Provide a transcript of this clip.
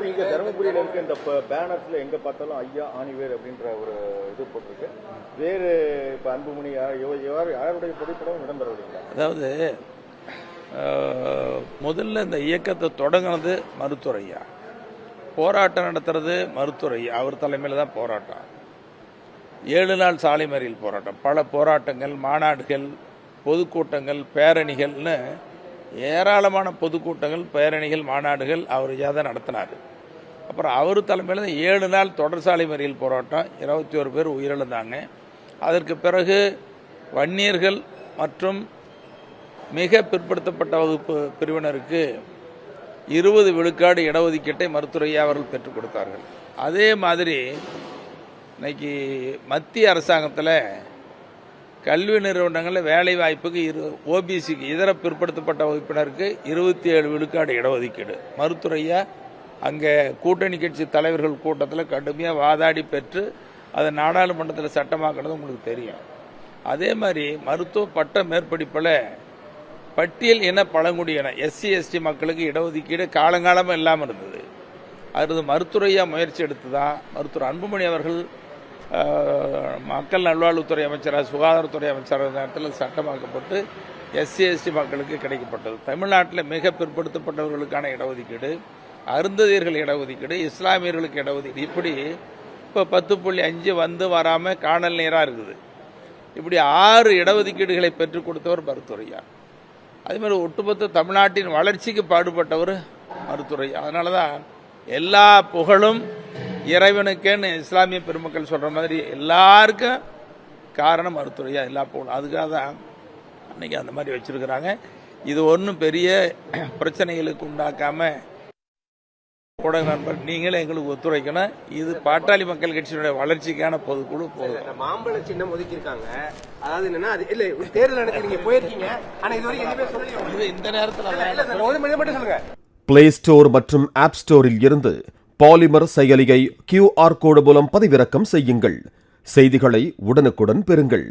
அதாவது இங்க தருமபுரியில இருக்க இந்த பேனர்ஸ்ல எங்க பார்த்தாலும் ஐயா ஆணிவேர் அப்படின்ற ஒரு இது போட்டிருக்கு. வேறு இப்ப அன்புமணி யாருடைய புகைப்படம் இடம்பெறவில்லை. அதாவது முதல்ல இந்த இயக்கத்தை தொடங்கினது மருத்துவர் ஐயா, போராட்டம் நடத்துறது மருத்துவர் ஐயா, அவர் தலைமையில் தான் போராட்டம். 7 நாள் சாலை மறியல் போராட்டம், பல போராட்டங்கள், மாநாடுகள், பொதுக்கூட்டங்கள், பேரணிகள்னு ஏராளமான பொதுக்கூட்டங்கள், பேரணிகள், மாநாடுகள் அவர் ஐயா தான் நடத்தினார். அப்புறம் அவர் தலைமையில் 7 நாள் தொடர் சாலை மறியல் போராட்டம், 21 பேர் உயிரிழந்தாங்க. அதற்கு பிறகு வன்னியர்கள் மற்றும் மிக பிற்படுத்தப்பட்ட வகுப்பு பிரிவினருக்கு 20 விழுக்காடு இடஒதுக்கீட்டை மருத்துவர் ஐயா அவர்கள் பெற்றுக் கொடுத்தார்கள். அதே மாதிரி இன்னைக்கு மத்திய அரசாங்கத்தில் கல்வி நிறுவனங்களில் வேலை வாய்ப்புக்கு ஓபிசிக்கு இதர பிற்படுத்தப்பட்ட வகுப்பினருக்கு 27 விழுக்காடு இடஒதுக்கீடு மருத்துவர் ஐயா அங்கே கூட்டணி கட்சி தலைவர்கள் கூட்டத்தில் கடுமையாக வாதாடி பெற்று அதை நாடாளுமன்றத்தில் சட்டமாக்குறது உங்களுக்கு தெரியும். அதே மாதிரி மருத்துவ பட்ட மேற்படிப்பில் பட்டியல் இன பழங்குடியின எஸ்சி எஸ்டி மக்களுக்கு இடஒதுக்கீடு காலங்காலமாக இல்லாமல் இருந்தது. அது மருத்துவர் ஐயா முயற்சி எடுத்து தான் மருத்துவர் அன்புமணி அவர்கள் மக்கள் நல்வாழ்வுத்துறை அமைச்சராக சுகாதாரத்துறை அமைச்சராக நேரத்தில் சட்டமாக்கப்பட்டு எஸ்சி எஸ்டி மக்களுக்கு கிடைக்கப்பட்டது. தமிழ்நாட்டில் மிக பிற்படுத்தப்பட்டவர்களுக்கான இடஒதுக்கீடு, அருந்ததியர்கள் இடஒதுக்கீடு, இஸ்லாமியர்களுக்கு இடஒதுக்கீடு, இப்படி இப்போ 10.5 வந்து வராமல் காணல் நீராக இருக்குது. இப்படி 6 இடஒதுக்கீடுகளை பெற்றுக் கொடுத்தவர் மருத்துவர் ஐயா. அதே மாதிரி ஒட்டுமொத்த தமிழ்நாட்டின் வளர்ச்சிக்கு பாடுபட்டவர் மருத்துவர் ஐயா. அதனால தான் எல்லா புகழும் இறைவனுக்கேன்னு இஸ்லாமிய பெருமக்கள் சொல்கிற மாதிரி எல்லாருக்கும் காரணம் மருத்துவர் ஐயா, எல்லா புகழும். அதுக்காக தான் அன்றைக்கி அந்த மாதிரி வச்சுருக்கிறாங்க. இது ஒன்றும் பெரிய பிரச்சனைகளுக்கு உண்டாக்காமல் ஊடக நண்பர் நீங்களே எங்களுக்கு ஒத்துழைக்கணும். இது பாட்டாளி மக்கள் கட்சியினுடைய வளர்ச்சிக்கான பொதுக்குழு போதும். மாம்பழ சின்னம் ஒதுக்கியிருக்காங்க. அதாவது என்னன்னா அது இல்ல தேர்தல் நடத்தி நீங்க போயிருக்கீங்க, ஆனா இது வரைக்கும் எதுவுமே சொல்லல. இது இந்த நேரத்தில் மட்டும் சொல்லுங்க. பிளே ஸ்டோர் மற்றும் ஆப் ஸ்டோரில் இருந்து பாலிமர் செயலியை QR கோடு மூலம் பதிவிறக்கம் செய்யுங்கள். செய்திகளை உடனுக்குடன் பெறுங்கள்.